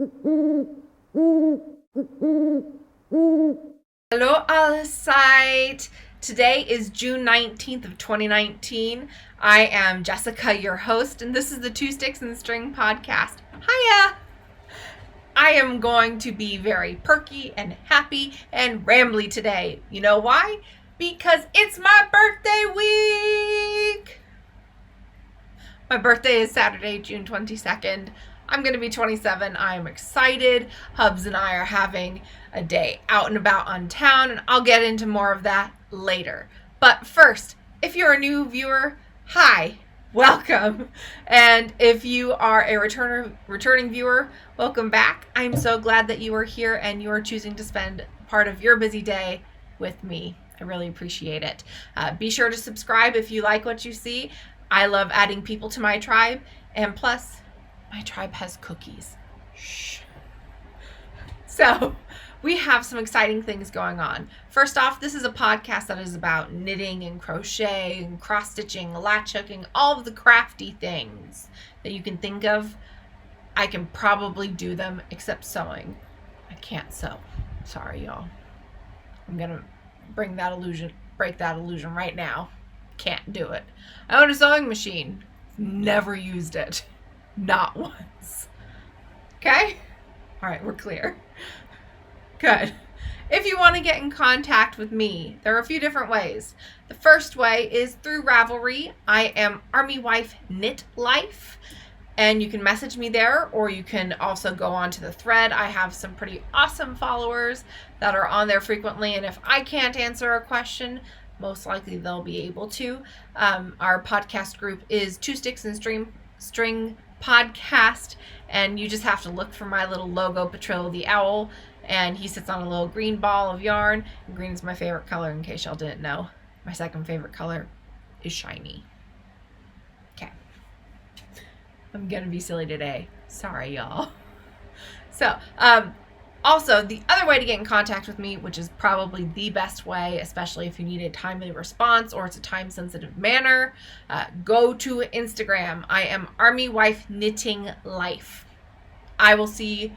Hello, Alicite. Today is June 19th of 2019. I am Jessica, your host, and this is the Two Sticks and String podcast. Hiya! I am going to be very perky and happy and rambly today. You know why? Because it's my birthday week! My birthday is Saturday, June 22nd. I'm going to be 27. I am excited. Hubs and I are having a day out and about on town, and I'll get into more of that later. But first, if you're a new viewer, hi, welcome. And if you are a returning viewer, welcome back. I'm so glad that you are here and you are choosing to spend part of your busy day with me. I really appreciate it. Be sure to subscribe if you like what you see. I love adding people to my tribe, and plus, my tribe has cookies. Shh. So, we have some exciting things going on. First off, this is a podcast that is about knitting and crochet and cross-stitching, latch hooking, all of the crafty things that you can think of. I can probably do them, except sewing. I can't sew. Sorry, y'all. I'm gonna break that illusion right now. Can't do it. I own a sewing machine. Never used it. Not once. Okay? All right, we're clear. Good. If you want to get in contact with me, there are a few different ways. The first way is through Ravelry. I am Army Wife Knit Life, and you can message me there, or you can also go onto the thread. I have some pretty awesome followers that are on there frequently, and if I can't answer a question, most likely they'll be able to. Our podcast group is Two Sticks and String Podcast, and you just have to look for my little logo, Patrol the Owl, and he sits on a little green ball of yarn. And green is my favorite color, in case y'all didn't know. My second favorite color is shiny. Okay. I'm gonna be silly today. Sorry, y'all. So, also, the other way to get in contact with me, which is probably the best way, especially if you need a timely response or it's a time-sensitive manner, go to Instagram. I am Army Wife Knitting Life. I will see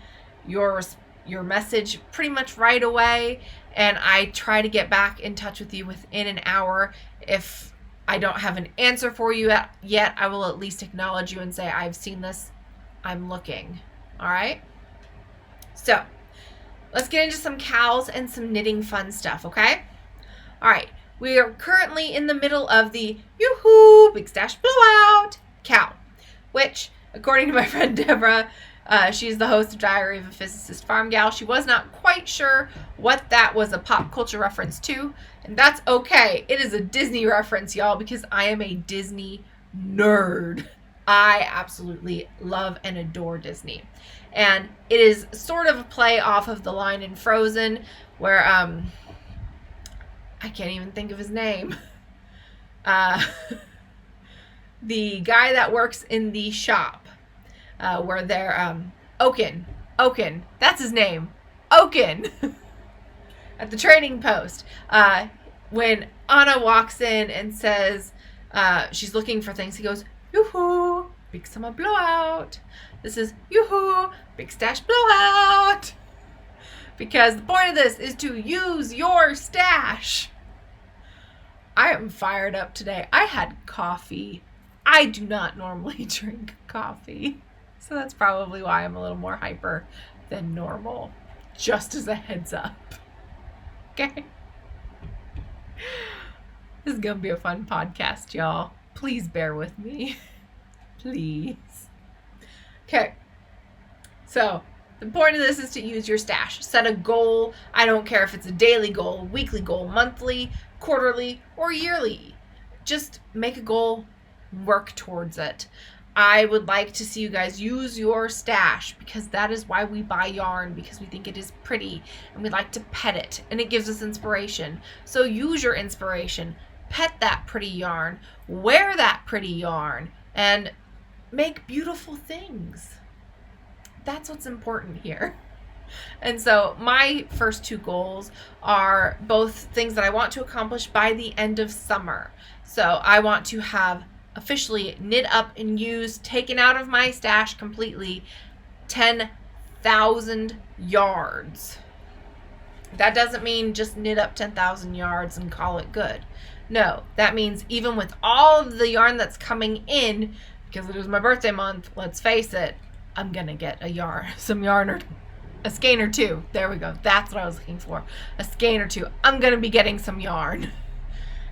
your message pretty much right away, and I try to get back in touch with you within an hour. If I don't have an answer for you yet, I will at least acknowledge you and say, I've seen this, I'm looking. All right? So, let's get into some cowls and some knitting fun stuff, okay? All right, we are currently in the middle of the Yoo-hoo Big Stash Blowout cowl, which, according to my friend Deborah, she's the host of Diary of a Physicist Farm Gal. She was not quite sure what that was a pop culture reference to, and that's okay. It is a Disney reference, y'all, because I am a Disney nerd. I absolutely love and adore Disney. And it is sort of a play off of the line in Frozen where, I can't even think of his name. The guy that works in the shop, where they're, Oaken, that's his name, Oaken, at the trading post. When Anna walks in and says, she's looking for things, he goes, Yoo-hoo, big summer blowout. This is Yoo-hoo, big stash blowout. Because the point of this is to use your stash. I am fired up today. I had coffee. I do not normally drink coffee. So that's probably why I'm a little more hyper than normal. Just as a heads up. Okay? This is going to be a fun podcast, y'all. Please bear with me. Please. Okay. So, the point of this is to use your stash. Set a goal. I don't care if it's a daily goal, weekly goal, monthly, quarterly, or yearly. Just make a goal, work towards it. I would like to see you guys use your stash, because that is why we buy yarn, because we think it is pretty and we like to pet it and it gives us inspiration. So use your inspiration. Pet that pretty yarn, wear that pretty yarn, and make beautiful things. That's what's important here. And so my first two goals are both things that I want to accomplish by the end of summer. So I want to have officially knit up and used, taken out of my stash completely, 10 10,000 yards. That doesn't mean just knit up 10,000 yards and call it good. No, that means even with all of the yarn that's coming in, because it is my birthday month, let's face it, I'm going to get some yarn or a skein or two. There we go. That's what I was looking for. A skein or two. I'm going to be getting some yarn.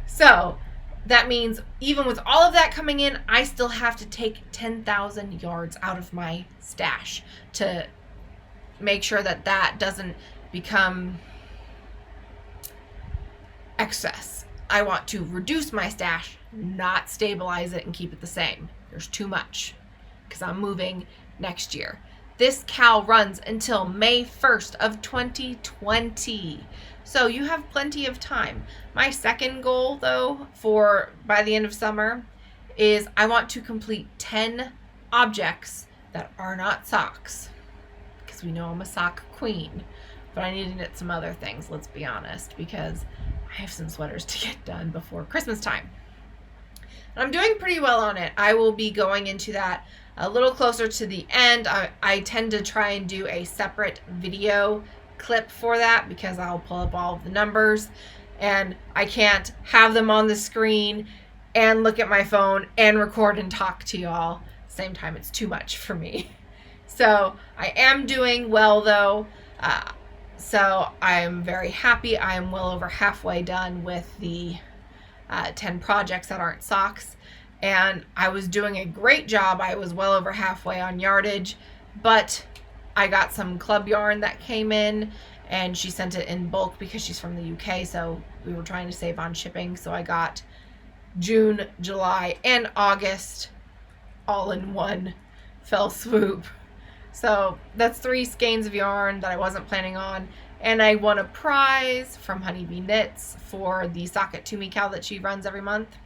So that means even with all of that coming in, I still have to take 10,000 yards out of my stash to make sure that that doesn't become excess. I want to reduce my stash, not stabilize it and keep it the same. There's too much because I'm moving next year. This cowl runs until May 1st of 2020. So you have plenty of time. My second goal, though, for by the end of summer is I want to complete 10 objects that are not socks. Because we know I'm a sock queen. But I need to knit some other things, let's be honest, because I have some sweaters to get done before Christmas time. And I'm doing pretty well on it. I will be going into that a little closer to the end. I tend to try and do a separate video clip for that because I'll pull up all of the numbers and I can't have them on the screen and look at my phone and record and talk to y'all at the same time. It's too much for me. So I am doing well though. So I'm very happy. I am well over halfway done with the 10 projects that aren't socks. And I was doing a great job. I was well over halfway on yardage, but I got some club yarn that came in and she sent it in bulk because she's from the UK. So we were trying to save on shipping. So I got June, July, and August all in one fell swoop. So that's 3 skeins of yarn that I wasn't planning on. And I won a prize from Honeybee Knits for the Sock It To Me cowl that she runs every month.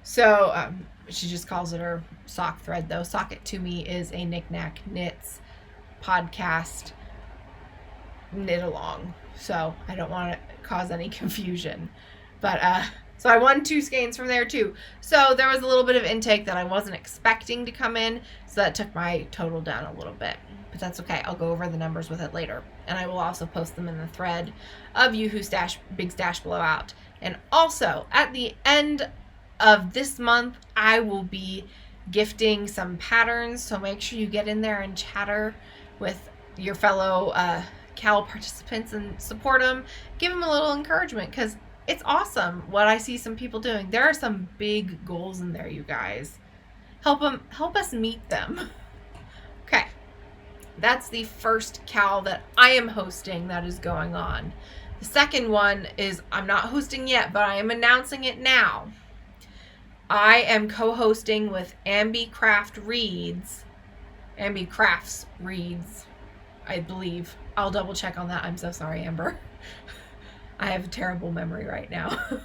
So she just calls it her sock thread though. Sock It To Me is a Knick-Knack Knits podcast knit along. So I don't want to cause any confusion. But so I won 2 skeins from there too. So there was a little bit of intake that I wasn't expecting to come in. So that took my total down a little bit. But that's okay. I'll go over the numbers with it later. And I will also post them in the thread of Yoo-Hoo Stash, Big Stash Blowout. And also at the end of this month, I will be gifting some patterns. So make sure you get in there and chatter with your fellow cowl participants and support them. Give them a little encouragement because it's awesome what I see some people doing. There are some big goals in there, you guys. Help us meet them. Okay. That's the first cowl that I am hosting that is going on. The second one is I'm not hosting yet, but I am announcing it now. I am co-hosting with Ambi Crafts Reads, I believe. I'll double check on that. I'm so sorry, Amber. I have a terrible memory right now. I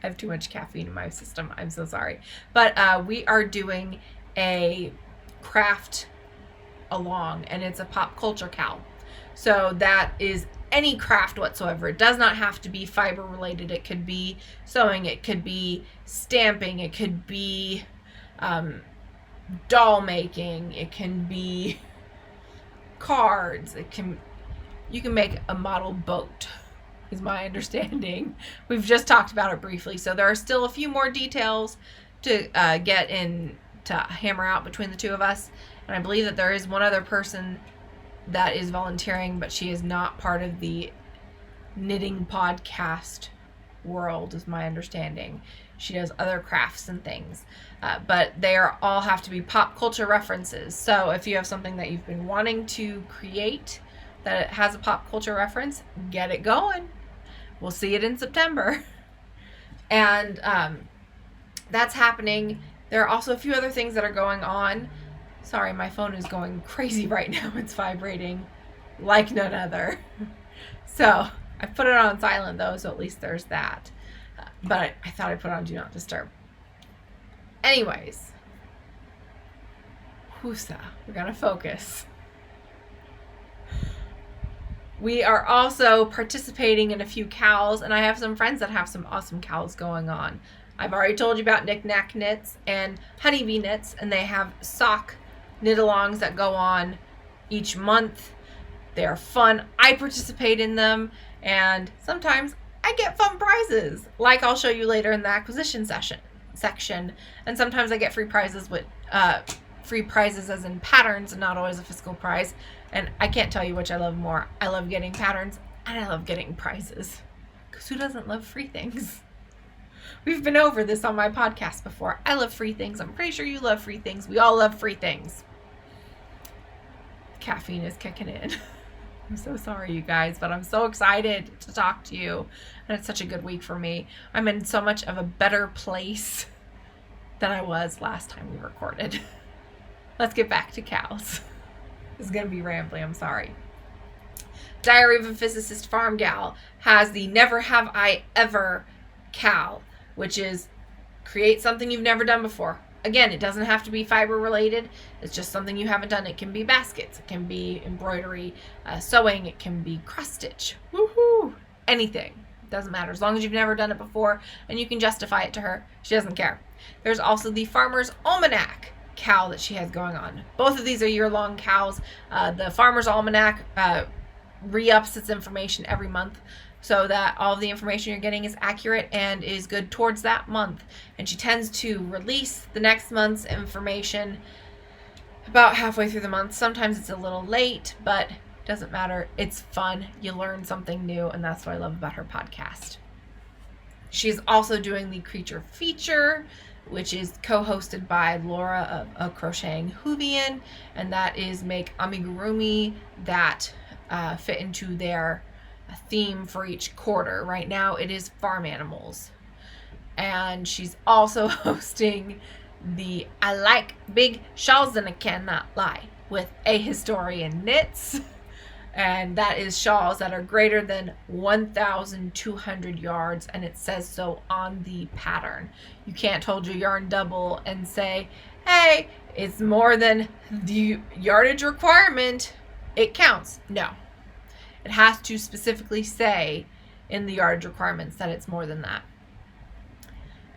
have too much caffeine in my system. I'm so sorry. But we are doing a craft along, and it's a pop culture cowl. So that is any craft whatsoever. It does not have to be fiber related. It could be sewing, it could be stamping, it could be doll making, it can be cards, you can make a model boat, is my understanding. We've just talked about it briefly, so there are still a few more details to get in to hammer out between the two of us. And I believe that there is one other person that is volunteering, but she is not part of the knitting podcast world, is my understanding. She does other crafts and things, but they all have to be pop culture references. So if you have something that you've been wanting to create that has a pop culture reference, get it going. We'll see it in September. And that's happening. There are also a few other things that are going on. Sorry, my phone is going crazy right now. It's vibrating like none other. So I put it on silent though, so at least there's that. But I thought I put on Do Not Disturb. Anyways. Whoosa. We're going to focus. We are also participating in a few cowls, and I have some friends that have some awesome cowls going on. I've already told you about Knick-Knack Knits and Honeybee Knits, and they have sock knit-alongs that go on each month. They're fun. I participate in them, and sometimes I get fun prizes, like I'll show you later in the acquisition section. And sometimes I get free prizes with free prizes as in patterns and not always a physical prize. And I can't tell you which I love more. I love getting patterns and I love getting prizes, because who doesn't love free things? We've been over this on my podcast before. I love free things. I'm pretty sure you love free things. We all love free things. Caffeine is kicking in. I'm so sorry, you guys, but I'm so excited to talk to you. And it's such a good week for me. I'm in so much of a better place than I was last time we recorded. Let's get back to cows. This is going to be rambling. I'm sorry. Diary of a Physicist Farm Gal has the Never Have I Ever cowl, which is create something you've never done before. Again, it doesn't have to be fiber related. It's just something you haven't done. It can be baskets. It can be embroidery, sewing. It can be cross stitch. Woohoo! Anything. It doesn't matter. As long as you've never done it before and you can justify it to her, she doesn't care. There's also the Farmer's Almanac cowl that she has going on. Both of these are year-long cowls. The Farmer's Almanac re-ups its information every month, so that all of the information you're getting is accurate and is good towards that month. And she tends to release the next month's information about halfway through the month. Sometimes it's a little late, but it doesn't matter. It's fun. You learn something new, and that's what I love about her podcast. She's also doing the Creature Feature, which is co-hosted by Laura of Crocheting Hoovian, and that is make amigurumi that fit into their theme for each quarter. Right now it is farm animals. And she's also hosting the I Like Big Shawls and I Cannot Lie with A Historian Knits. And that is shawls that are greater than 1,200 yards, and it says so on the pattern. You can't hold your yarn double and say, hey, it's more than the yardage requirement, it counts. No. It has to specifically say in the yardage requirements that it's more than that.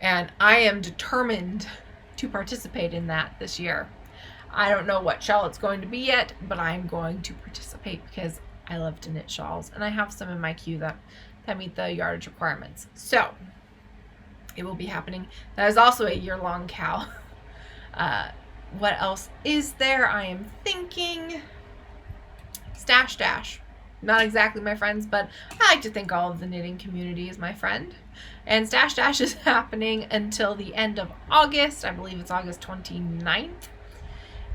And I am determined to participate in that this year. I don't know what shawl it's going to be yet, but I'm going to participate because I love to knit shawls, and I have some in my queue that meet the yardage requirements. So it will be happening. That is also a year-long cowl. What else is there? I am thinking Stash Dash. Not exactly my friends, but I like to think all of the knitting community is my friend. And Stash Dash is happening until the end of August. I believe it's August 29th.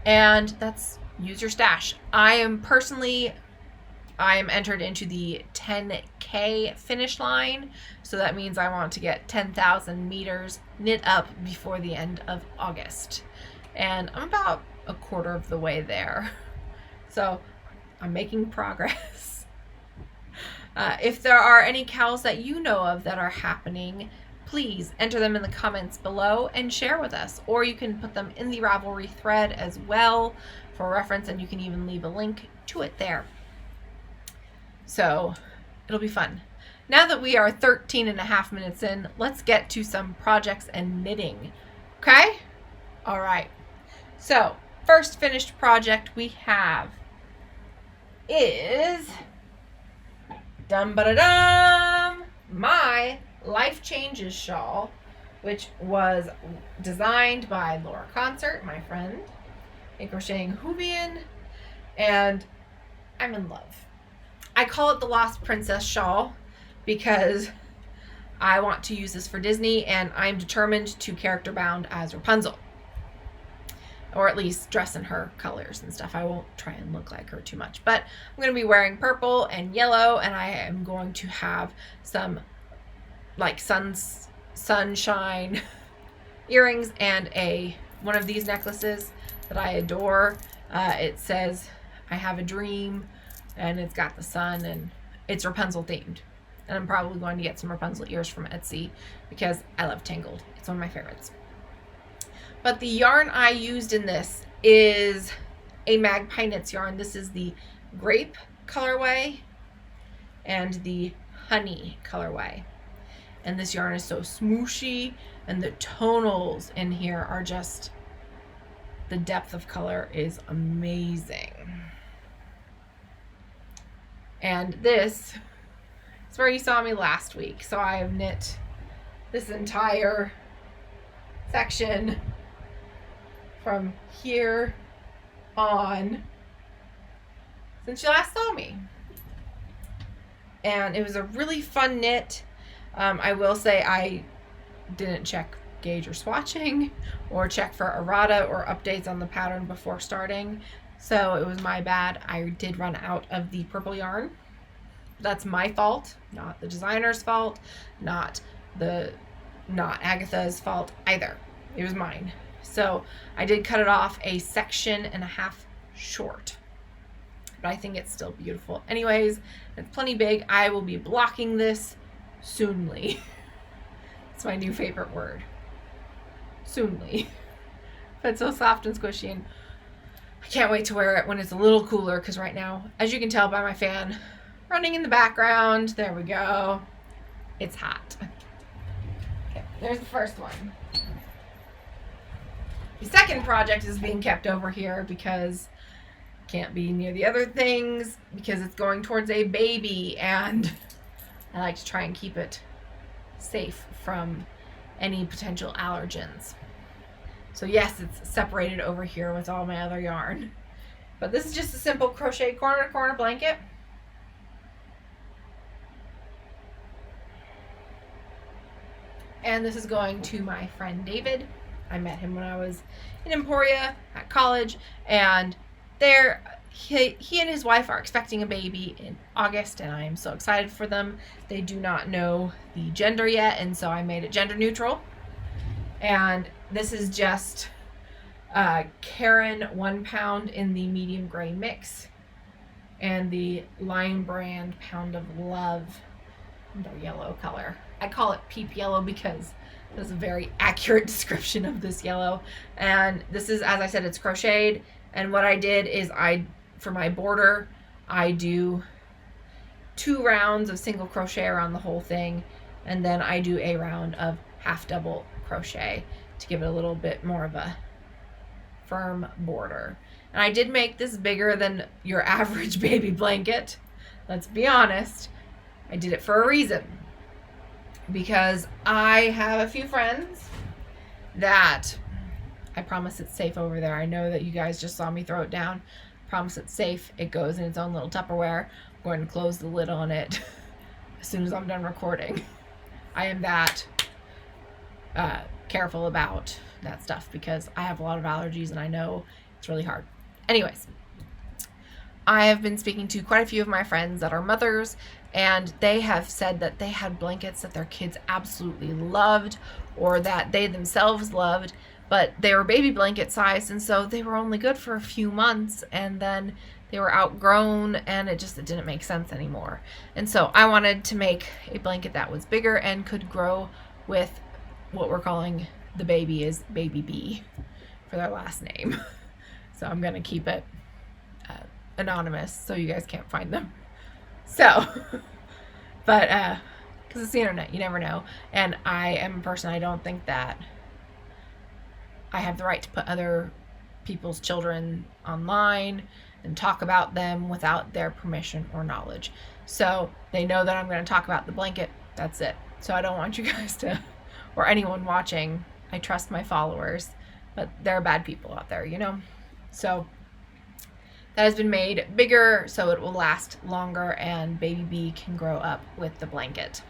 And that's use your stash. I am entered into the 10K finish line. So that means I want to get 10,000 meters knit up before the end of August. And I'm about a quarter of the way there. So I'm making progress. If there are any cowls that you know of that are happening, please enter them in the comments below and share with us. Or you can put them in the Ravelry thread as well for reference, and you can even leave a link to it there. So it'll be fun. Now that we are 13 and a half minutes in, let's get to some projects and knitting. Okay? All right. So first finished project we have is my Life Changes shawl, which was designed by Laura Concert, my friend, in Crocheting Hoovian, and I'm in love. I call it the Lost Princess shawl because I want to use this for Disney, and I'm determined to character bound as Rapunzel, or at least dress in her colors and stuff. I won't try and look like her too much, but I'm going to be wearing purple and yellow, and I am going to have some like sunshine earrings and one of these necklaces that I adore. It says I have a dream, and it's got the sun, and it's Rapunzel themed. And I'm probably going to get some Rapunzel ears from Etsy because I love Tangled. It's one of my favorites. But the yarn I used in this is a Magpie Knits yarn. This is the grape colorway and the honey colorway. And this yarn is so smooshy, and the tonals in here are just, the depth of color is amazing. And this is where you saw me last week. So I have knit this entire section from here on since you last saw me. And it was a really fun knit. I will say I didn't check gauge or swatching or check for errata or updates on the pattern before starting. So it was my bad. I did run out of the purple yarn. That's my fault, not the designer's fault, not Agatha's fault either. It was mine. So I did cut it off a section and a half short. But I think it's still beautiful. Anyways, it's plenty big. I will be blocking this soonly. It's my new favorite word. Soonly. But it's so soft and squishy, and I can't wait to wear it when it's a little cooler, because right now, as you can tell by my fan running in the background, there we go, it's hot. Okay, there's the first one. The second project is being kept over here because can't be near the other things because it's going towards a baby, and I like to try and keep it safe from any potential allergens. So yes, it's separated over here with all my other yarn. But this is just a simple crochet corner to corner blanket. And this is going to my friend David. I met him when I was in Emporia at college, and there he and his wife are expecting a baby in August, and I am so excited for them. They do not know the gender yet, and so I made it gender neutral. And this is just Karen 1 pound in the medium gray mix, and the Lion Brand Pound of Love in the yellow color. I call it peep yellow because that's a very accurate description of this yellow. And this is, as I said, it's crocheted. And what I did is for my border, I do 2 rounds of single crochet around the whole thing, and then I do a round of half double crochet to give it a little bit more of a firm border. And I did make this bigger than your average baby blanket. Let's be honest. I did it for a reason. Because I have a few friends that, I promise it's safe over there. I know that you guys just saw me throw it down. Promise it's safe. It goes in its own little Tupperware. I'm going to close the lid on it as soon as I'm done recording. I am that careful about that stuff because I have a lot of allergies and I know it's really hard. Anyways, I have been speaking to quite a few of my friends that are mothers, and they have said that they had blankets that their kids absolutely loved or that they themselves loved, but they were baby blanket size, and so they were only good for a few months, and then they were outgrown, and it didn't make sense anymore. And so I wanted to make a blanket that was bigger and could grow with what we're calling the baby is Baby B for their last name. So I'm going to keep it anonymous so you guys can't find them. So, but because it's the internet, you never know. And I am a person, I don't think that I have the right to put other people's children online and talk about them without their permission or knowledge. So they know that I'm going to talk about the blanket. That's it. So I don't want you guys to, or anyone watching, I trust my followers, but there are bad people out there, you know? So that has been made bigger so it will last longer and Baby B can grow up with the blanket.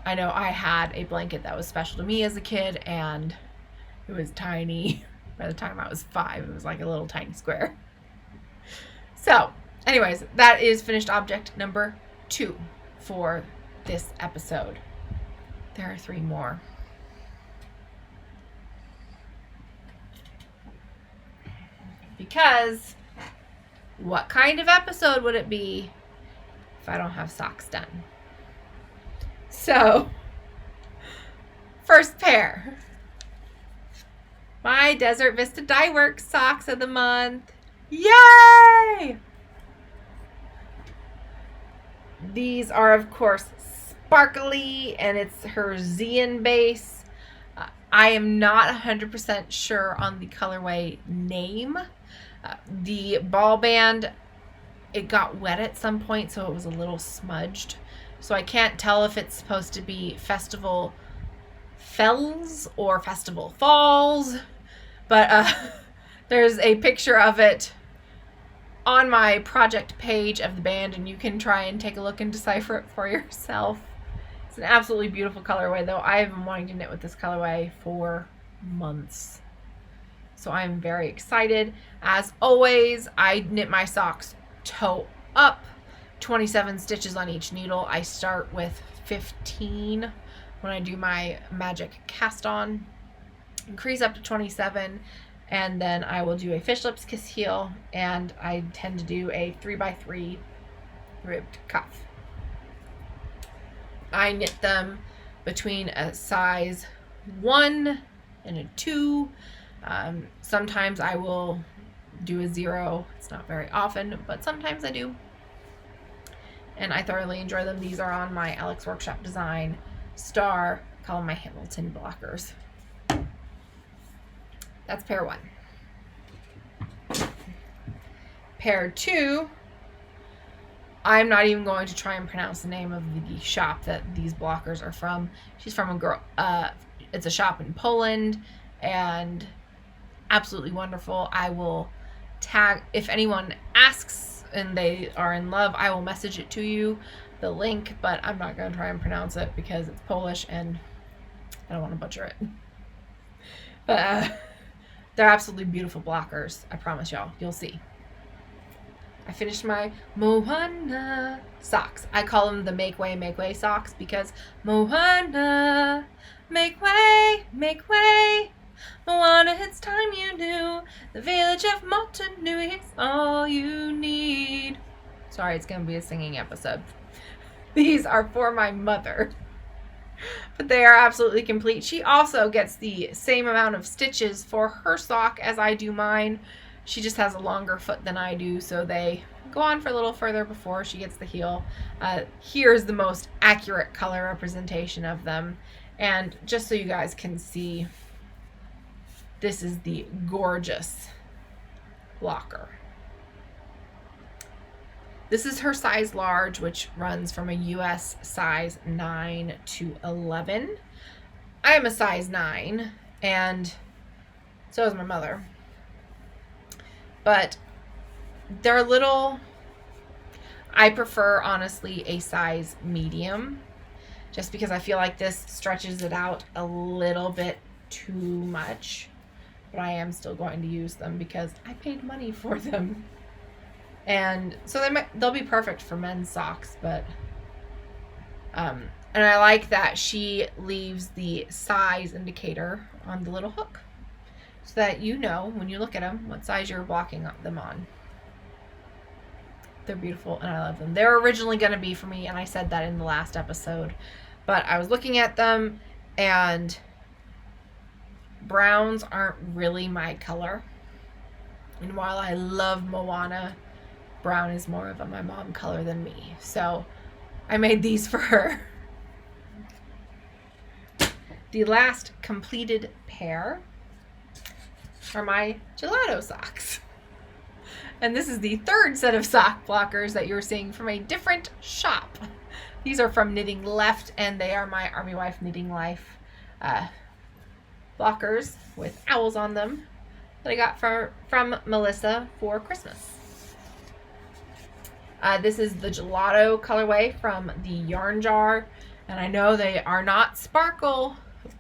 I know I had a blanket that was special to me as a kid, and it was tiny. By the time I was 5, it was like a little tiny square. So, anyways, that is finished object number 2 for this episode. There are 3 more. Because what kind of episode would it be if I don't have socks done? So, first pair. My Desert Vista Dye Works socks of the month. Yay! These are, of course, sparkly, and it's her Zeon base. I am not 100% sure on the colorway name. The ball band it got wet at some point, so it was a little smudged. So I can't tell if it's supposed to be Festival Fells or Festival Falls, but there's a picture of it on my project page of the band, and you can try and take a look and decipher it for yourself. It's an absolutely beautiful colorway, though. I have been wanting to knit with this colorway for months, so I'm very excited. As always, I knit my socks toe up, 27 stitches on each needle. I start with 15 when I do my magic cast on, increase up to 27, and then I will do a fish lips kiss heel, and I tend to do a 3x3 ribbed cuff. I knit them between a size 1 and a 2. Sometimes I will do a 0. It's not very often, but sometimes I do. And I thoroughly enjoy them. These are on my Alex Workshop Design Star. I call them my Hamilton blockers. That's pair 1. Pair 2, I'm not even going to try and pronounce the name of the shop that these blockers are from. She's from a girl, it's a shop in Poland, and absolutely wonderful. I will tag, if anyone asks and they are in love, I will message it to you, the link, but I'm not going to try and pronounce it because it's Polish and I don't want to butcher it. But they're absolutely beautiful blockers. I promise y'all. You'll see. I finished my Moana socks. I call them the make way socks because Moana, make way. Moana, it's time you knew. The village of Motunui is all you need. Sorry, it's going to be a singing episode. These are for my mother, but they are absolutely complete. She also gets the same amount of stitches for her sock as I do mine. She just has a longer foot than I do, so they go on for a little further before she gets the heel. Here's the most accurate color representation of them. And just so you guys can see, this is the gorgeous blocker. This is her size large, which runs from a US size 9 to 11. I am a size 9, and so is my mother. But they're little, I prefer, honestly, a size medium, just because I feel like this stretches it out a little bit too much. But I am still going to use them because I paid money for them. And so they'll be perfect for men's socks, but and I like that she leaves the size indicator on the little hook so that you know when you look at them what size you're blocking them on. They're beautiful and I love them. They're originally going to be for me, and I said that in the last episode, but I was looking at them and browns aren't really my color. And while I love Moana, brown is more of a my mom color than me. So I made these for her. The last completed pair are my gelato socks. And this is the third set of sock blockers that you're seeing from a different shop. These are from Knitting Left, and they are my Army Wife Knitting Life blockers with owls on them that I got from Melissa for Christmas. This is the gelato colorway from the Yarn Jar, and I know they are not sparkle,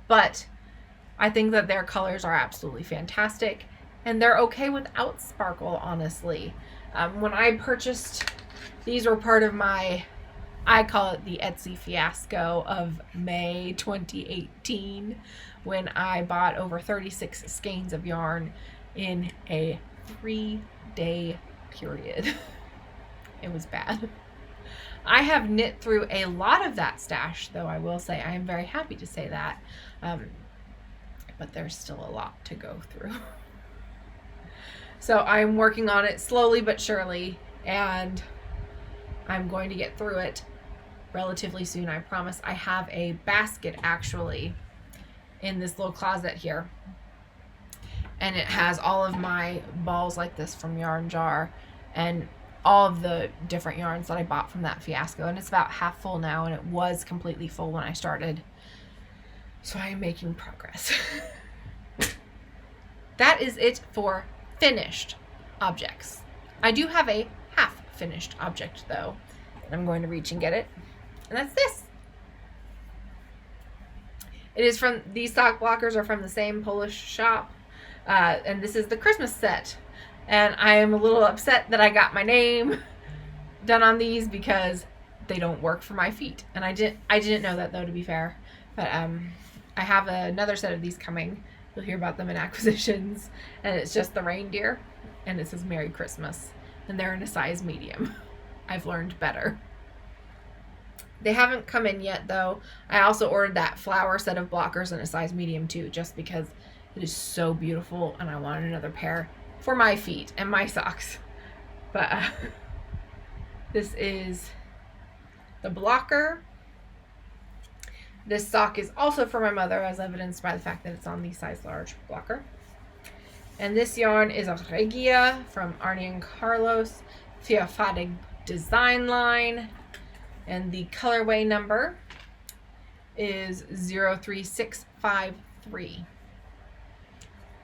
but I think that their colors are absolutely fantastic, and they're okay without sparkle, honestly. When I purchased, these were part of my, I call it the Etsy fiasco of May 2018, when I bought over 36 skeins of yarn in a 3-day period. It was bad. I have knit through a lot of that stash, though, I will say. I am very happy to say that. But there's still a lot to go through. So I'm working on it slowly but surely, and I'm going to get through it relatively soon, I promise. I have a basket, actually, in this little closet here. And it has all of my balls like this from Yarn Jar. And all of the different yarns that I bought from that fiasco, and it's about half full now, and it was completely full when I started. So I am making progress. That is it for finished objects. I do have a half finished object though. I'm going to reach and get it. And that's this. It is from, these sock blockers are from the same Polish shop. And this is the Christmas set. And I am a little upset that I got my name done on these because they don't work for my feet. And I didn't know that though, to be fair. But I have another set of these coming. You'll hear about them in acquisitions. And it's just the reindeer. And it says Merry Christmas. And they're in a size medium. I've learned better. They haven't come in yet though. I also ordered that flower set of blockers in a size medium too, just because it is so beautiful and I wanted another pair for my feet and my socks. But this is the blocker. This sock is also for my mother, as evidenced by the fact that it's on the size large blocker. And this yarn is a Regia from Arnie and Carlos Fiafade design line. And the colorway number is 03653.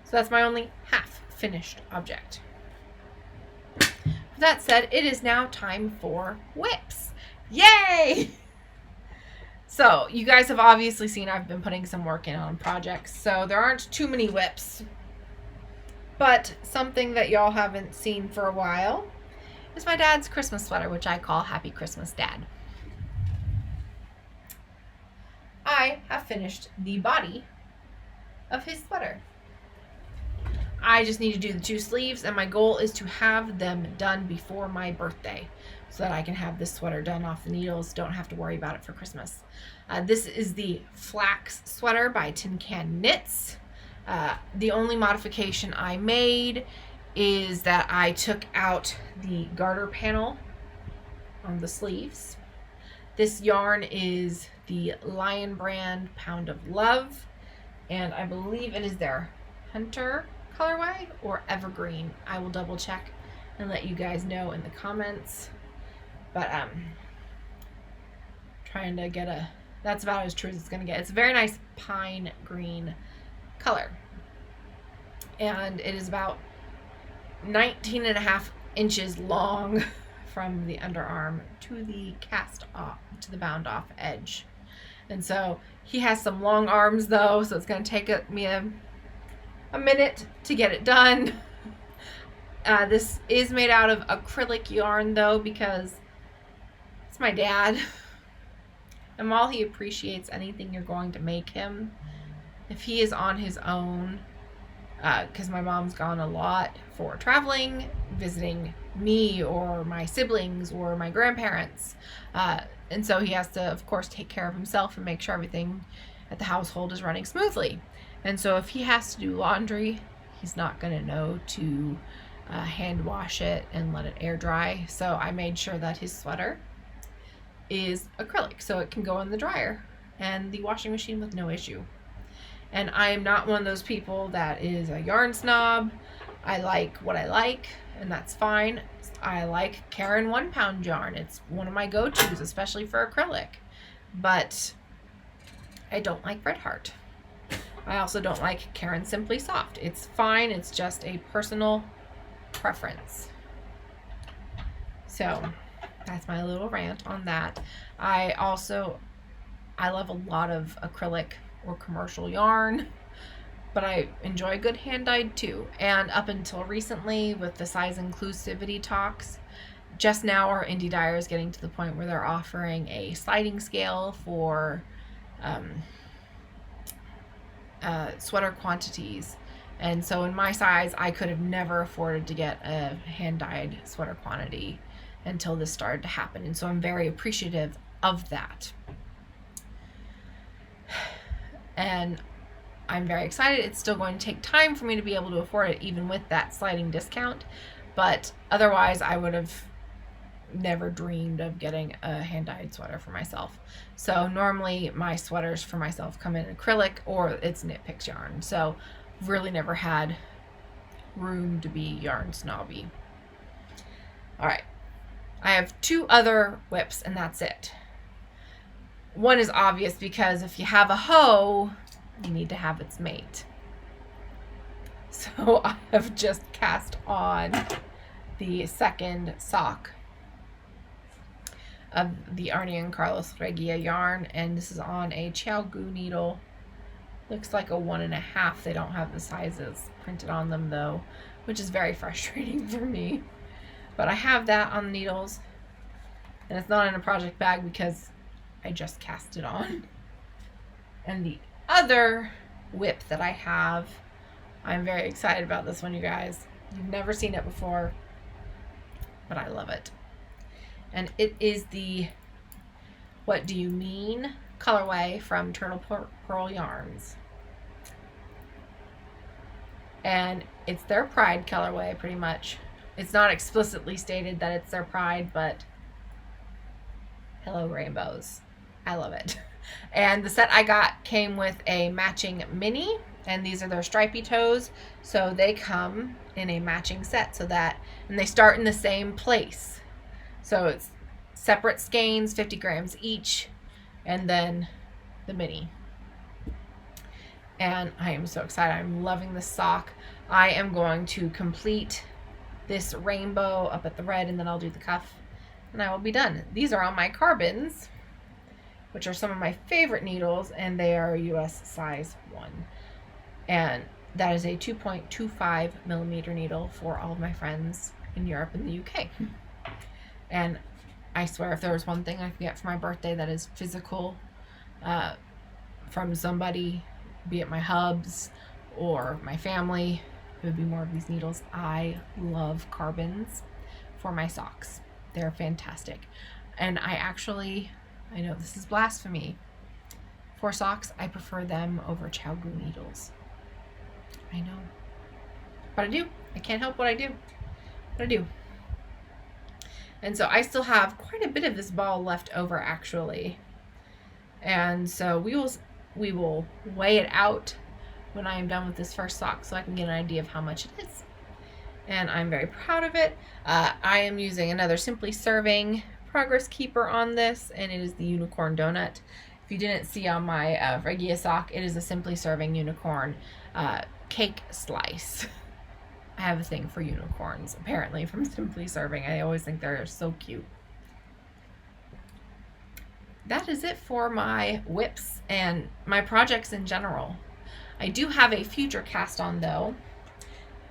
So that's my only half finished object. With that said, it is now time for whips. Yay! So you guys have obviously seen I've been putting some work in on projects, so there aren't too many whips. But something that y'all haven't seen for a while is my dad's Christmas sweater, which I call Happy Christmas Dad. I have finished the body of his sweater. I just need to do the 2 sleeves, and my goal is to have them done before my birthday so that I can have this sweater done off the needles, don't have to worry about it for Christmas. This is the Flax sweater by Tin Can Knits. The only modification I made is that I took out the garter panel on the sleeves. This yarn is the Lion brand Pound of Love, and I believe it is their Hunter colorway or Evergreen. I will double check and let you guys know in the comments. But trying to get a, that's about as true as it's gonna get. It's a very nice pine green color, and it is about 19.5 inches long from the underarm to the cast off, to the bound off edge. And so he has some long arms though, so it's going to take me a minute to get it done. This is made out of acrylic yarn though, because it's my dad. And while he appreciates anything you're going to make him, if he is on his own, because my mom's gone a lot for traveling, visiting me or my siblings or my grandparents, and so he has to, of course, take care of himself and make sure everything at the household is running smoothly. And so if he has to do laundry, he's not going to know to hand wash it and let it air dry. So I made sure that his sweater is acrylic so it can go in the dryer and the washing machine with no issue. And I am not one of those people that is a yarn snob. I like what I like, and that's fine. I like Caine 1 pound yarn. It's one of my go-tos, especially for acrylic. But I don't like Red Heart. I also don't like Caine Simply Soft. It's fine. It's just a personal preference. So that's my little rant on that. I love a lot of acrylic or commercial yarn, but I enjoy good hand-dyed too. And up until recently, with the size inclusivity talks, just now our indie dyer is getting to the point where they're offering a sliding scale for sweater quantities. And so in my size, I could have never afforded to get a hand-dyed sweater quantity until this started to happen. And so I'm very appreciative of that. And I'm very excited. It's still going to take time for me to be able to afford it, even with that sliding discount. But otherwise, I would have never dreamed of getting a hand-dyed sweater for myself. So normally my sweaters for myself come in acrylic or it's Knit Picks yarn. So really never had room to be yarn snobby. All right, I have 2 other whips and that's it. One is obvious because if you have a hoe, you need to have its mate. So I have just cast on the second sock of the Arnie and Carlos Regia yarn, and this is on a Chow Goo needle. Looks like a 1.5. They don't have the sizes printed on them though, which is very frustrating for me. But I have that on the needles, and it's not in a project bag because I just cast it on. And the other whip that I have, I'm very excited about this one, you guys. You've never seen it before, but I love it. And it is the What Do You Mean colorway from Turtle Pearl Yarns. And it's their Pride colorway, pretty much. It's not explicitly stated that it's their Pride, but hello rainbows. I love it. And the set I got came with a matching mini, and these are their stripy toes, so they come in a matching set, and they start in the same place. So it's separate skeins, 50 grams each, and then the mini. And I am so excited. I'm loving this sock. I am going to complete this rainbow up at the red, and then I'll do the cuff, and I will be done. These are on my carbons, which are some of my favorite needles, and they are US size 1. And that is a 2.25 millimeter needle for all of my friends in Europe and the UK. And I swear, if there was one thing I could get for my birthday that is physical from somebody, be it my hubs or my family, it would be more of these needles. I love carbons for my socks. They're fantastic. And I know this is blasphemy. For socks, I prefer them over Chow Goo needles. I know. But I do. I can't help what I do. But I do. And so I still have quite a bit of this ball left over, actually. And so we will weigh it out when I am done with this first sock, so I can get an idea of how much it is. And I'm very proud of it. I am using another Simply Serving Progress Keeper on this, and it is the Unicorn Donut. If you didn't see on my Regia sock, it is a Simply Serving Unicorn cake slice. I have a thing for unicorns, apparently, from Simply Serving. I always think they're so cute. That is it for my whips and my projects in general. I do have a future cast on, though,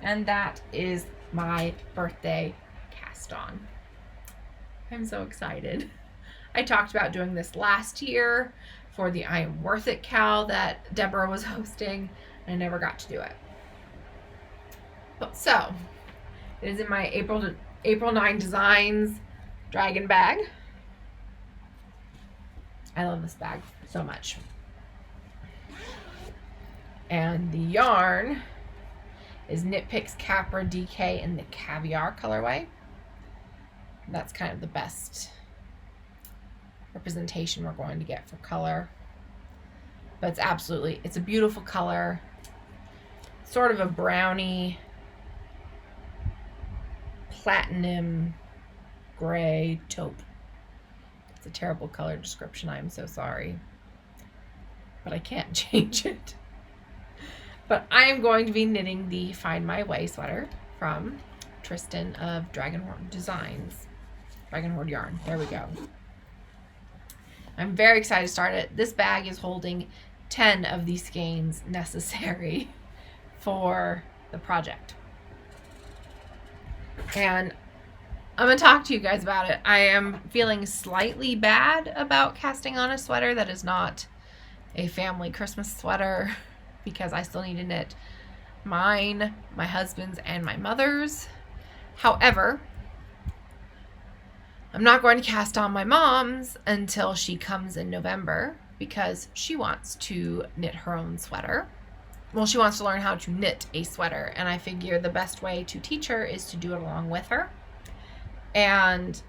and that is my birthday cast on. I'm so excited. I talked about doing this last year for the I Am Worth It cowl that Deborah was hosting, and I never got to do it. So, it is in my April 9 Designs dragon bag. I love this bag so much. And the yarn is Knit Picks Capra DK in the Caviar colorway. That's kind of the best representation we're going to get for color. But it's a beautiful color. Sort of a brownie, platinum gray taupe. It's a terrible color description. I'm so sorry. But I can't change it. But I am going to be knitting the Find My Way sweater from Tristan of Dragonhoard Designs. Dragonhoard Yarn. There we go. I'm very excited to start it. This bag is holding 10 of these skeins necessary for the project. And I'm going to talk to you guys about it. I am feeling slightly bad about casting on a sweater that is not a family Christmas sweater, because I still need to knit mine, my husband's, and my mother's. However, I'm not going to cast on my mom's until she comes in November, because she wants to knit her own sweater. Well, she wants to learn how to knit a sweater, and I figure the best way to teach her is to do it along with her. And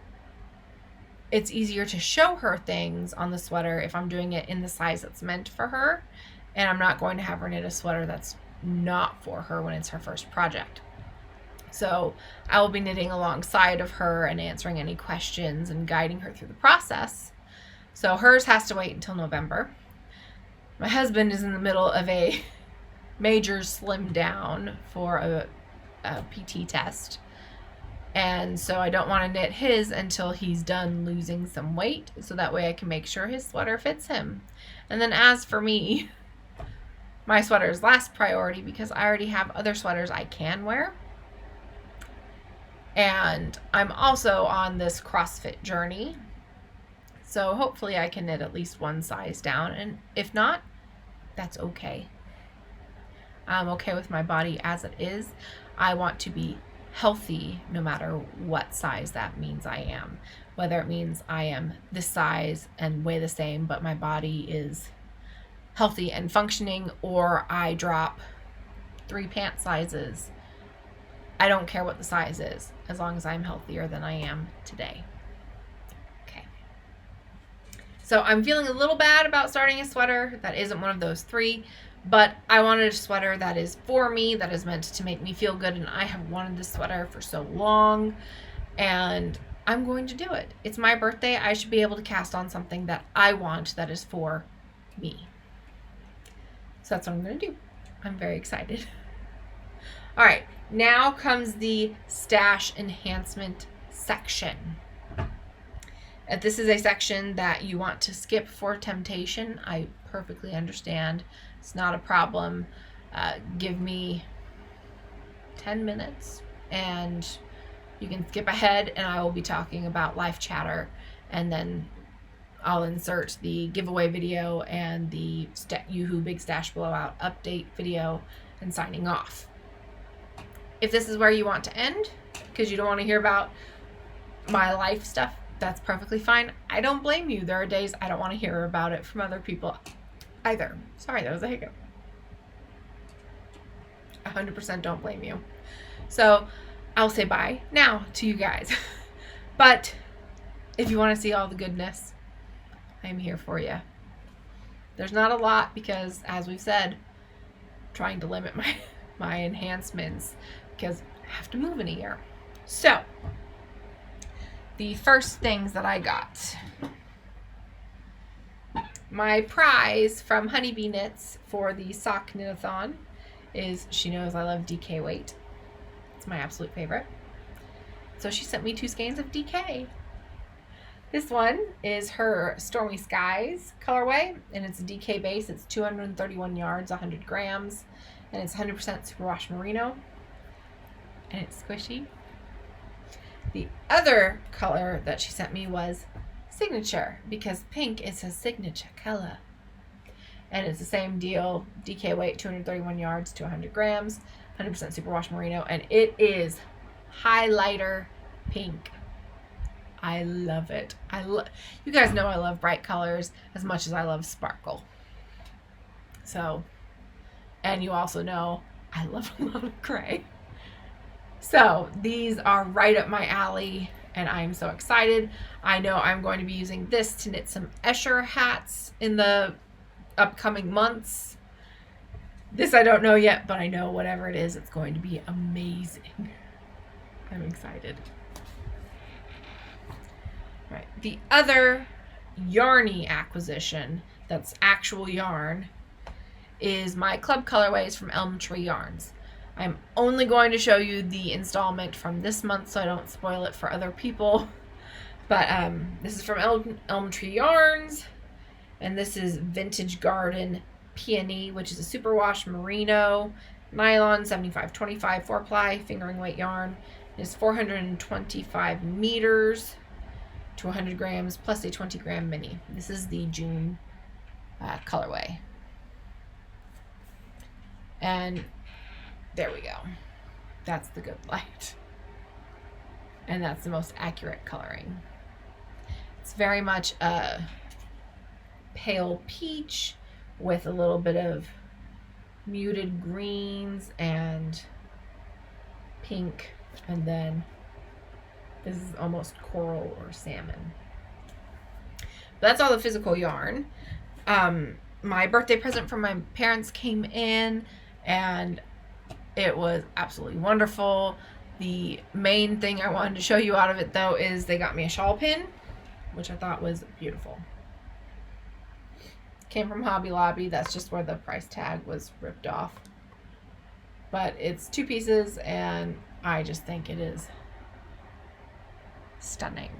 it's easier to show her things on the sweater if I'm doing it in the size that's meant for her, and I'm not going to have her knit a sweater that's not for her when it's her first project. So I will be knitting alongside of her and answering any questions and guiding her through the process. So hers has to wait until November. My husband is in the middle of a major slim down for a PT test. And so I don't want to knit his until he's done losing some weight, so that way I can make sure his sweater fits him. And then as for me, my sweater is last priority because I already have other sweaters I can wear. And I'm also on this CrossFit journey. So hopefully I can knit at least one size down. And if not, that's okay. I'm okay with my body as it is. I want to be healthy no matter what size that means I am. Whether it means I am this size and weigh the same, but my body is healthy and functioning, or I drop 3 pant sizes. I don't care what the size is, as long as I'm healthier than I am today. Okay. So I'm feeling a little bad about starting a sweater that isn't one of those 3. But I wanted a sweater that is for me, that is meant to make me feel good, and I have wanted this sweater for so long, and I'm going to do it. It's my birthday. I should be able to cast on something that I want that is for me. So that's what I'm going to do. I'm very excited. All right, now comes the stash enhancement section. And this is a section that you want to skip for temptation. I perfectly understand. It's not a problem. Give me 10 minutes and you can skip ahead, and I will be talking about live chatter, and then I'll insert the giveaway video and the Yoo-Hoo Big Stash Blowout update video and signing off. If this is where you want to end because you don't want to hear about my life stuff, that's perfectly fine. I don't blame you. There are days I don't want to hear about it from other people either. Sorry, that was a hiccup. 100% don't blame you. So I'll say bye now to you guys. But if you want to see all the goodness, I'm here for you. There's not a lot because, as we've said, trying to limit my enhancements because I have to move in a year. So the first things that I got. My prize from Honeybee Knits for the sock knit-a-thon is, she knows I love DK weight. It's my absolute favorite. So she sent me 2 skeins of DK. This one is her Stormy Skies colorway, and it's a DK base. It's 231 yards, 100 grams, and it's 100% superwash merino, and it's squishy. The other color that she sent me was Signature, because pink is his signature color. And it's the same deal, DK weight, 231 yards to 100 grams, 100% superwash merino, and it is highlighter pink. I love it. You guys know I love bright colors as much as I love sparkle. So, and you also know I love a lot of gray. So these are right up my alley, and I'm so excited. I know I'm going to be using this to knit some Escher hats in the upcoming months. This I don't know yet, but I know whatever it is, it's going to be amazing. I'm excited. All right, the other yarny acquisition that's actual yarn is my club colorways from Elm Tree Yarns. I'm only going to show you the installment from this month so I don't spoil it for other people. But this is from Elm Tree Yarns, and this is Vintage Garden Peony, which is a superwash merino nylon 75/25 4-ply fingering weight yarn. It's 425 meters to 100 grams plus a 20-gram mini. This is the June colorway. And there we go. That's the good light. And that's the most accurate coloring. It's very much a pale peach with a little bit of muted greens and pink, and then this is almost coral or salmon. But that's all the physical yarn. My birthday present from my parents came in, and it was absolutely wonderful. The main thing I wanted to show you out of it, though, is they got me a shawl pin, which I thought was beautiful. Came from Hobby Lobby. That's just where the price tag was ripped off. But it's 2 pieces, and I just think it is stunning.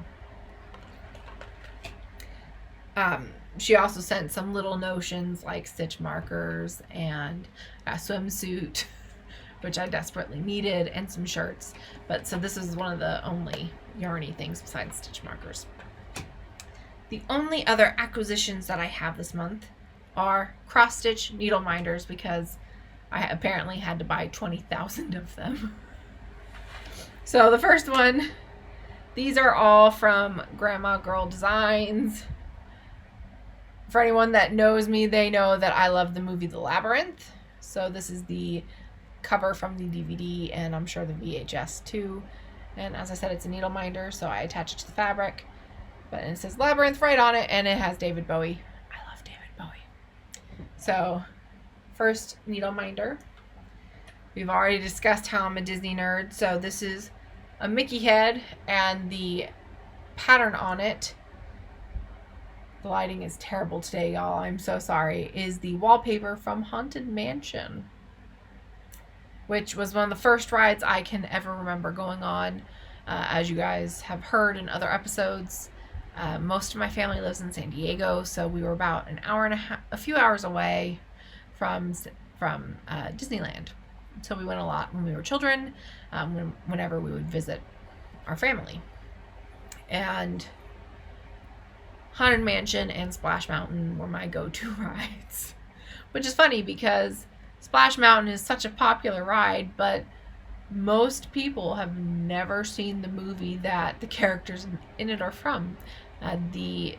She also sent some little notions like stitch markers and a swimsuit, which I desperately needed, and some shirts. But so this is one of the only yarny things besides stitch markers. The only other acquisitions that I have this month are cross-stitch needle minders, because I apparently had to buy 20,000 of them. So the first one, these are all from Grandma Girl Designs. For anyone that knows me, they know that I love the movie The Labyrinth. So this is the cover from the DVD, and I'm sure the VHS too. And as I said, it's a needle minder, so I attach it to the fabric. But it says Labyrinth right on it, and it has David Bowie. I love David Bowie. So, first needle minder. We've already discussed how I'm a Disney nerd. So this is a Mickey head, and the pattern on it, the lighting is terrible today, y'all, I'm so sorry, is the wallpaper from Haunted Mansion, which was one of the first rides I can ever remember going on. As you guys have heard in other episodes, most of my family lives in San Diego, so we were about an hour and a few hours away from Disneyland. So we went a lot when we were children, whenever we would visit our family. And Haunted Mansion and Splash Mountain were my go-to rides. Which is funny because Splash Mountain is such a popular ride, but most people have never seen the movie that the characters in it are from. The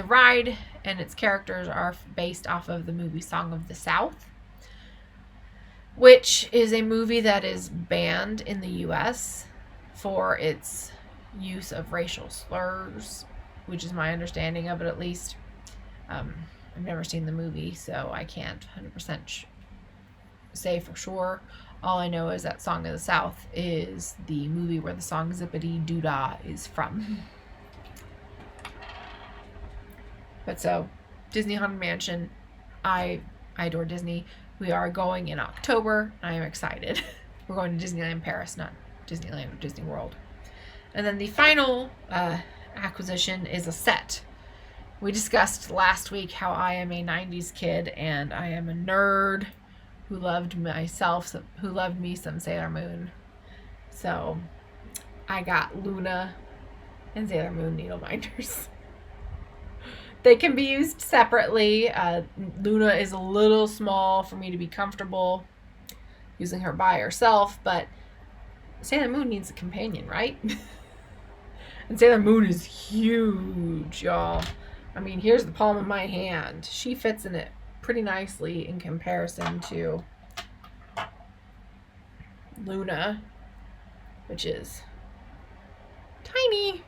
ride and its characters are based off of the movie Song of the South, which is a movie that is banned in the US for its use of racial slurs, which is my understanding of it, at least. I've never seen the movie, so I can't 100% say for sure. All I know is that Song of the South is the movie where the song Zippity Doo-Dah is from. But so, Disney Haunted Mansion, I adore Disney. We are going in October. I am excited. We're going to Disneyland Paris, not Disneyland or Disney World. And then the final acquisition is a set. We discussed last week how I am a 90s kid and I am a nerd who loved me some Sailor Moon. So I got Luna and Sailor Moon needle minders. They can be used separately. Luna is a little small for me to be comfortable using her by herself, but Sailor Moon needs a companion, right? And Sailor Moon is huge, y'all. I mean, here's the palm of my hand. She fits in it pretty nicely in comparison to Luna, which is tiny.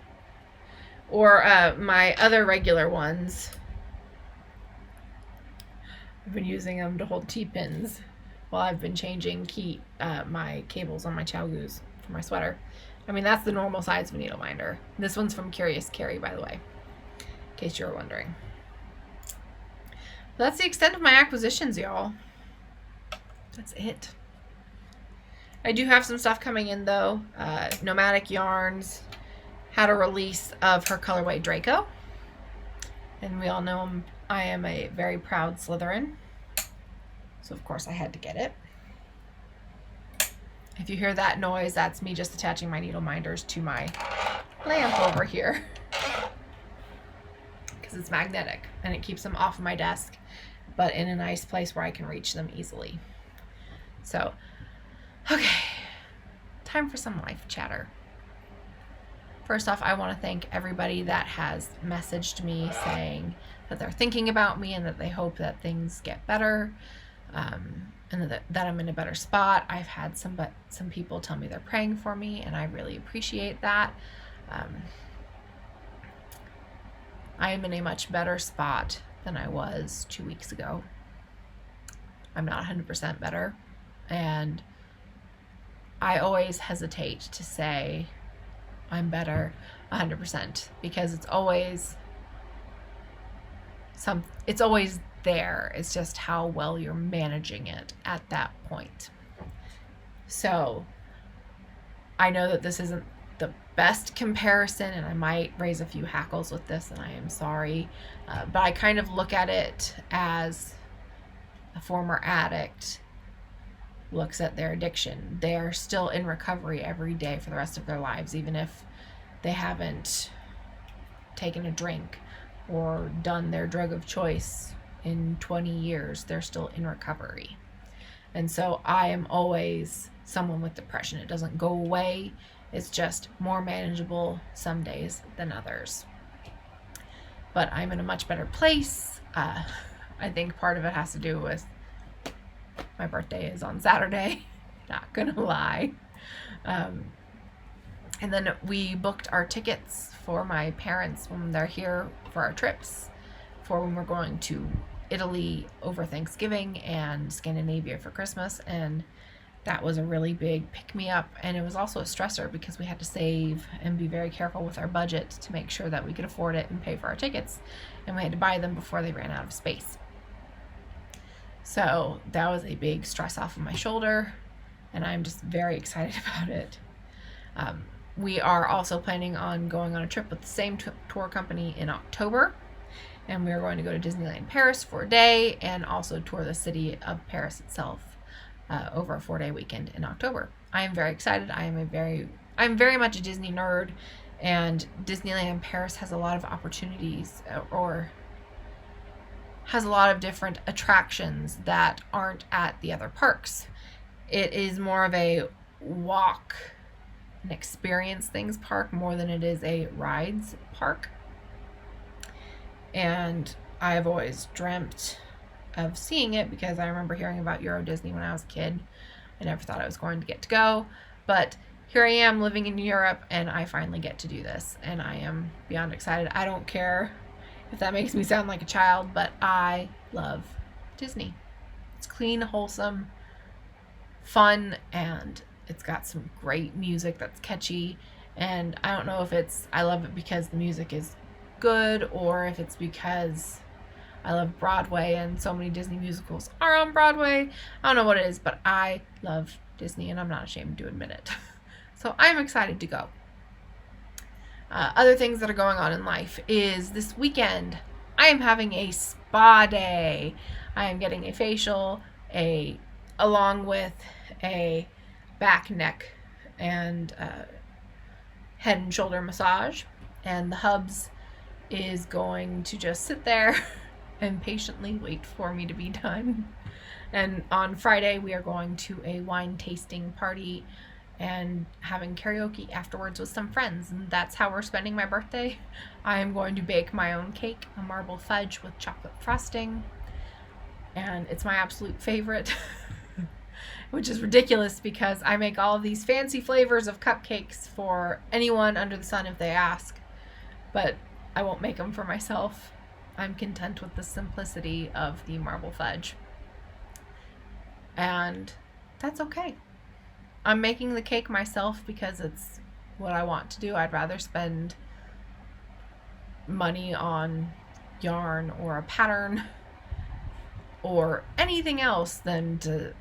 Or my other regular ones. I've been using them to hold T-pins while I've been changing my cables on my Chow Goose for my sweater. I mean, that's the normal size of a needle minder. This one's from Curious Carrie, by the way, in case you were wondering. That's the extent of my acquisitions, y'all. That's it. I do have some stuff coming in, though. Nomadic Yarns had a release of her colorway Draco. And we all know I am a very proud Slytherin. So, of course, I had to get it. If you hear that noise, that's me just attaching my needle minders to my lamp over here. Because it's magnetic and it keeps them off of my desk, but in a nice place where I can reach them easily. So, okay, time for some life chatter. First off, I want to thank everybody that has messaged me saying that they're thinking about me and that they hope that things get better, and that I'm in a better spot. I've had some people tell me they're praying for me, and I really appreciate that. I am in a much better spot than I was 2 weeks ago. I'm not 100% better, and I always hesitate to say I'm better 100% because it's always there. It's just how well you're managing it at that point. So I know that this isn't the best comparison, and I might raise a few hackles with this, and I am sorry. But I kind of look at it as a former addict looks at their addiction. They're still in recovery every day for the rest of their lives, even if they haven't taken a drink or done their drug of choice in 20 years. They're still in recovery. And so I am always someone with depression. It doesn't go away. It's just more manageable some days than others. But I'm in a much better place. I think part of it has to do with my birthday is on Saturday. Not gonna lie. And then we booked our tickets for my parents when they're here for our trips, for when we're going to Italy over Thanksgiving and Scandinavia for Christmas. And that was a really big pick-me-up, and it was also a stressor because we had to save and be very careful with our budget to make sure that we could afford it and pay for our tickets, and we had to buy them before they ran out of space. So that was a big stress off of my shoulder, and I'm just very excited about it. We are also planning on going on a trip with the same tour company in October, and we are going to go to Disneyland Paris for a day and also tour the city of Paris itself over a 4-day weekend in October. I am very excited. I'm very much a Disney nerd, and Disneyland Paris has a lot of opportunities or has a lot of different attractions that aren't at the other parks. It is more of a walk and experience things park more than it is a rides park. And I've always dreamt of seeing it because I remember hearing about Euro Disney when I was a kid. I never thought I was going to get to go, but here I am living in Europe and I finally get to do this, and I am beyond excited. I don't care if that makes me sound like a child, but I love Disney. It's clean, wholesome, fun, and it's got some great music that's catchy. And I don't know if I love it because the music is good or if it's because I love Broadway and so many Disney musicals are on Broadway. I don't know what it is, but I love Disney and I'm not ashamed to admit it. So I'm excited to go. Other things that are going on in life is this weekend I am having a spa day. I am getting a facial, along with a back, neck, and head and shoulder massage. And the hubs is going to just sit there and patiently wait for me to be done. And on Friday we are going to a wine tasting party and having karaoke afterwards with some friends, and that's how we're spending my birthday. I am going to bake my own cake, a marble fudge with chocolate frosting, and it's my absolute favorite. Which is ridiculous because I make all of these fancy flavors of cupcakes for anyone under the sun if they ask, but I won't make them for myself. I'm content with the simplicity of the marble fudge, and that's okay. I'm making the cake myself because it's what I want to do. I'd rather spend money on yarn or a pattern or anything else than to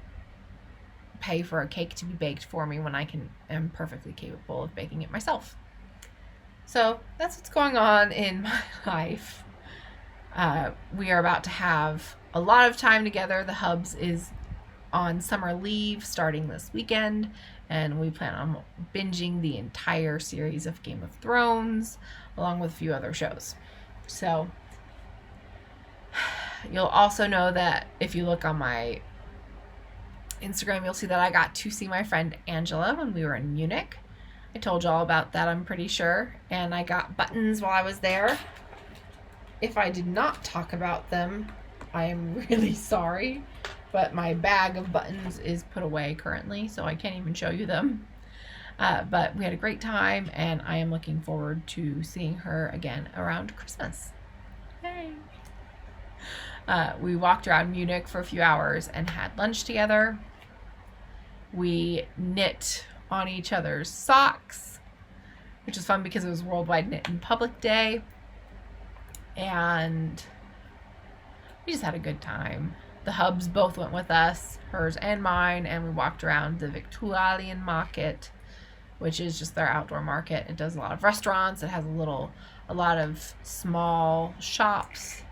pay for a cake to be baked for me when I am perfectly capable of baking it myself. So that's what's going on in my life. We are about to have a lot of time together. The Hubs is on summer leave starting this weekend, and we plan on binging the entire series of Game of Thrones along with a few other shows. So you'll also know that if you look on my Instagram, you'll see that I got to see my friend Angela when we were in Munich. I told you all about that, I'm pretty sure. And I got buttons while I was there. If I did not talk about them, I am really sorry. But my bag of buttons is put away currently, so I can't even show you them. But we had a great time, and I am looking forward to seeing her again around Christmas. Hey! We walked around Munich for a few hours and had lunch together. We knit on each other's socks, which was fun because it was Worldwide Knit in Public Day. And we just had a good time. The hubs both went with us, hers and mine, and we walked around the Victualian Market, which is just their outdoor market. It does a lot of restaurants. It has a lot of small shops,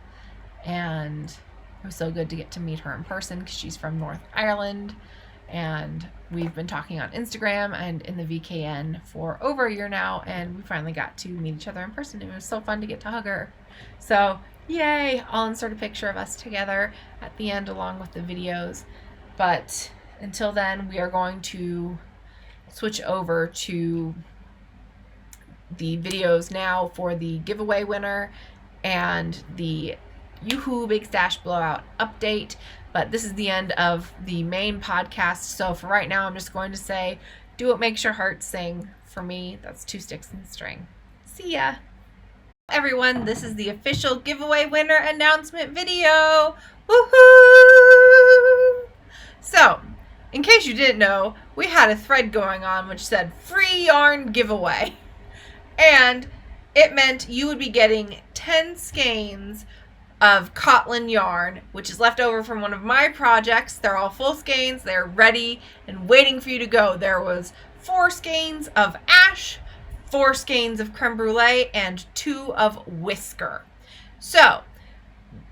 and it was so good to get to meet her in person because she's from North Ireland, and we've been talking on Instagram and in the VKN for over a year now, and we finally got to meet each other in person. It was so fun to get to hug her. So yay! I'll insert a picture of us together at the end along with the videos. But until then, we are going to switch over to the videos now for the giveaway winner and the Yoo-Hoo Big Stash Blowout update. But this is the end of the main podcast. So for right now, I'm just going to say, do what makes your heart sing. For me, that's 2 sticks and string. See ya! Everyone, this is the official giveaway winner announcement video. Woohoo! So, in case you didn't know, we had a thread going on which said free yarn giveaway. And it meant you would be getting 10 skeins of Cotton yarn, which is left over from one of my projects. They're all full skeins. They're ready and waiting for you to go. There was 4 skeins of ash, 4 skeins of creme brulee, and 2 of whisker. So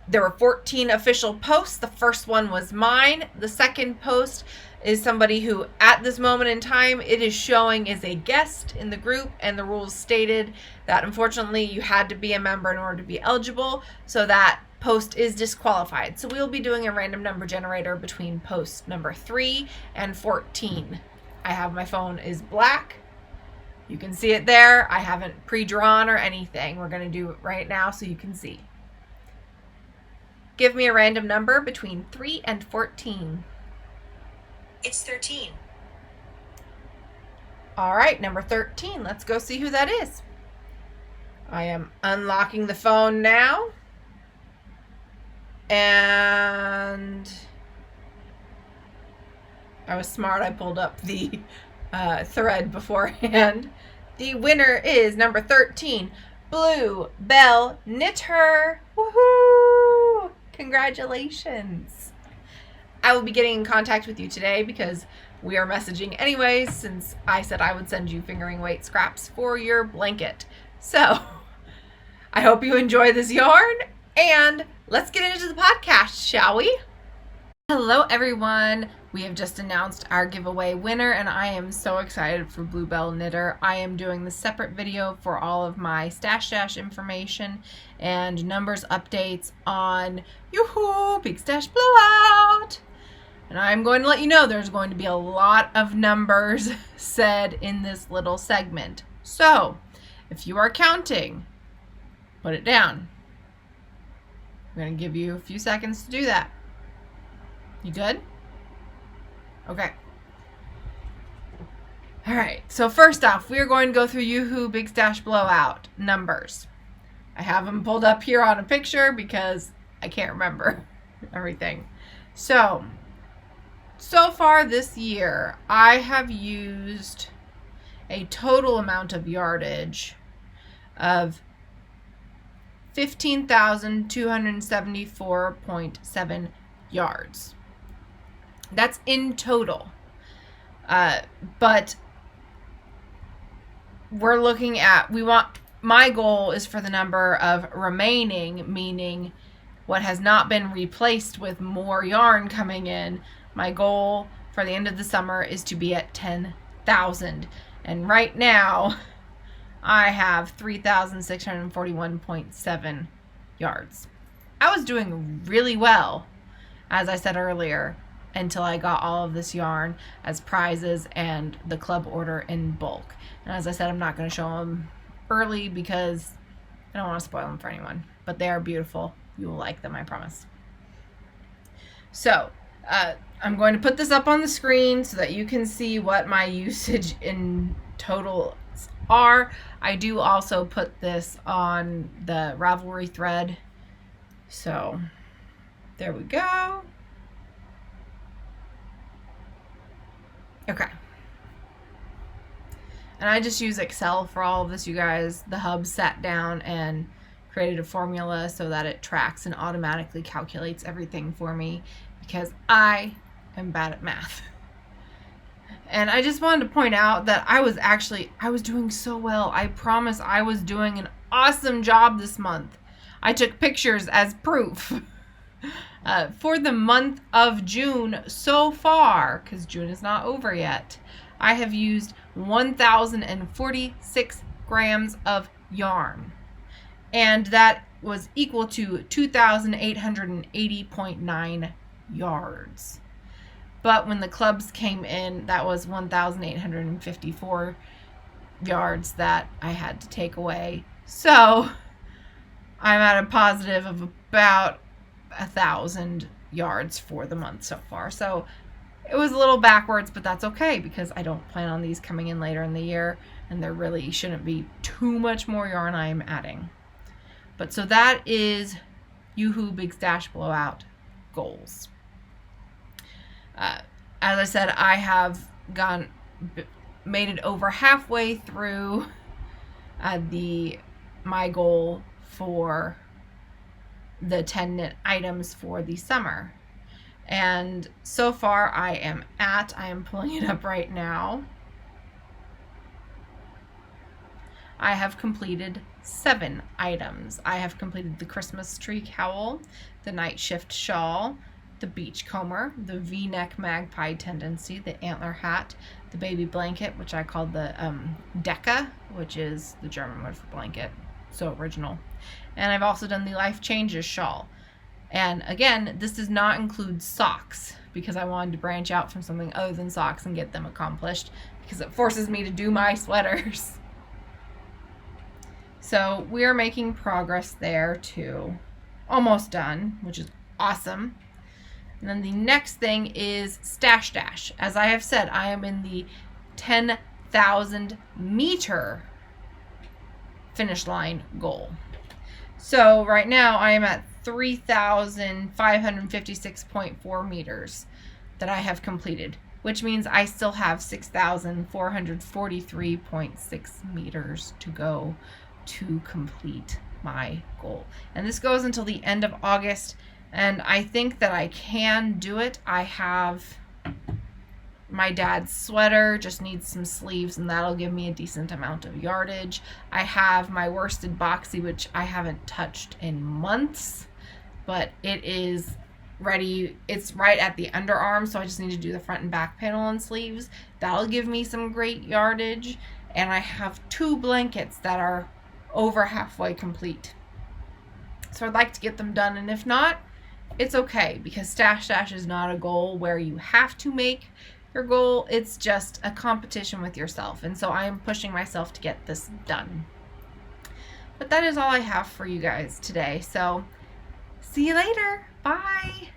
there were 14 official posts. The first one was mine. The second post is somebody who at this moment in time it is showing is a guest in the group, and the rules stated that unfortunately you had to be a member in order to be eligible, so that post is disqualified. So we'll be doing a random number generator between post number 3 and 14. I have my phone is black. You can see it there. I haven't pre-drawn or anything. We're going to do it right now so you can see. Give me a random number between 3 and 14. It's 13. All right, number 13. Let's go see who that is. I am unlocking the phone now. And I was smart. I pulled up the thread beforehand. The winner is number 13, Blue Bell Knitter. Woohoo! Congratulations. I will be getting in contact with you today because we are messaging anyways, since I said I would send you fingering weight scraps for your blanket. So I hope you enjoy this yarn, and let's get into the podcast, shall we? Hello everyone. We have just announced our giveaway winner, and I am so excited for Bluebell Knitter. I am doing the separate video for all of my Stash Dash information and numbers updates on Yoo-Hoo Big Stash Blowout. And I'm going to let you know there's going to be a lot of numbers said in this little segment. So, if you are counting, put it down. I'm going to give you a few seconds to do that. You good? Okay. All right. So first off, we are going to go through Yoo-Hoo Big Stash Blowout numbers. I have them pulled up here on a picture because I can't remember everything. So far this year, I have used a total amount of yardage of 15,274.7 yards. That's in total. But we're looking at, my goal is for the number of remaining, meaning what has not been replaced with more yarn coming in. My goal for the end of the summer is to be at 10,000. And right now, I have 3,641.7 yards. I was doing really well, as I said earlier, until I got all of this yarn as prizes and the club order in bulk. And as I said, I'm not going to show them early because I don't want to spoil them for anyone. But they are beautiful. You will like them, I promise. So, I'm going to put this up on the screen so that you can see what my usage in total are. I do also put this on the Ravelry thread. So, there we go. Okay. And I just use Excel for all of this, you guys. The hub sat down and created a formula so that it tracks and automatically calculates everything for me because I am bad at math. And I just wanted to point out that I was doing so well. I promise I was doing an awesome job this month. I took pictures as proof. For the month of June so far, because June is not over yet, I have used 1,046 grams of yarn. And that was equal to 2,880.9 yards. But when the clubs came in, that was 1,854 yards that I had to take away. So I'm at a positive of about 1,000 yards for the month so far. So it was a little backwards, but that's okay because I don't plan on these coming in later in the year, and there really shouldn't be too much more yarn I'm adding. But so that is Yoo-Hoo Big Stash Blowout goals. As I said, I have made it over halfway through my goal for the 10 knit items for the summer. And so far I am pulling it up right now. I have completed 7 items. I have completed the Christmas tree cowl, the night shift shawl, the beachcomber, the V-neck magpie tendency, the antler hat, the baby blanket, which I called the Decca, which is the German word for blanket. So original. And I've also done the Life Changes shawl. And again, this does not include socks because I wanted to branch out from something other than socks and get them accomplished because it forces me to do my sweaters. So we're making progress there too. Almost done, which is awesome. And then the next thing is Stash Dash. As I have said, I am in the 10,000 meter finish line goal. So right now I am at 3,556.4 meters that I have completed, which means I still have 6,443.6 meters to go to complete my goal. And this goes until the end of August. And I think that I can do it. I have my dad's sweater, just needs some sleeves, and that'll give me a decent amount of yardage. I have my worsted boxy, which I haven't touched in months, but it is ready. It's right at the underarm, so I just need to do the front and back panel and sleeves. That'll give me some great yardage. And I have 2 blankets that are over halfway complete. So I'd like to get them done, and if not, it's okay because Stash Dash is not a goal where you have to make your goal. It's just a competition with yourself. And so I am pushing myself to get this done. But that is all I have for you guys today. So see you later. Bye.